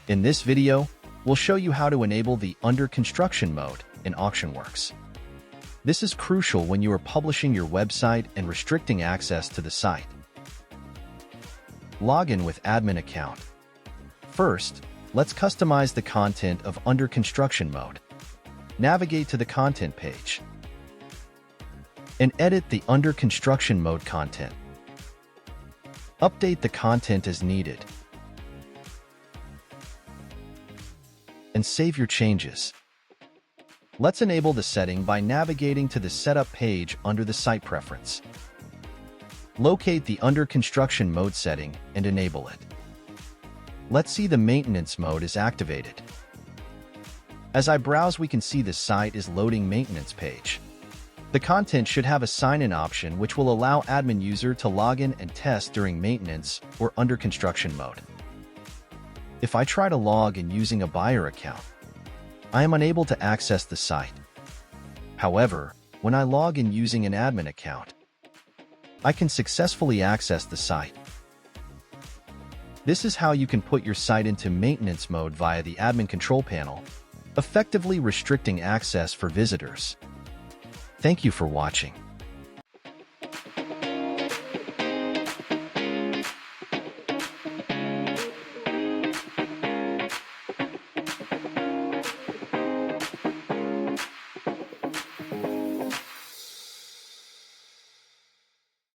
In this video, we'll show you how to enable the Under Construction mode in AuctionWorx. This is crucial when you are publishing your website and restricting access to the site. Log in with admin account. First, let's customize the content of Under Construction mode. Navigate to the content page and edit the Under Construction mode content. Update the content as needed and save your changes. Let's enable the setting by navigating to the Setup page under the Site Preference. Locate the Under Construction mode setting and enable it. Let's see the Maintenance mode is activated. As I browse, we can see the site is loading maintenance page. The content should have a sign-in option which will allow admin user to log in and test during maintenance or Under Construction mode. If I try to log in using a buyer account, I am unable to access the site. However, when I log in using an admin account, I can successfully access the site. This is how you can put your site into maintenance mode via the admin control panel, effectively restricting access for visitors. Thank you for watching.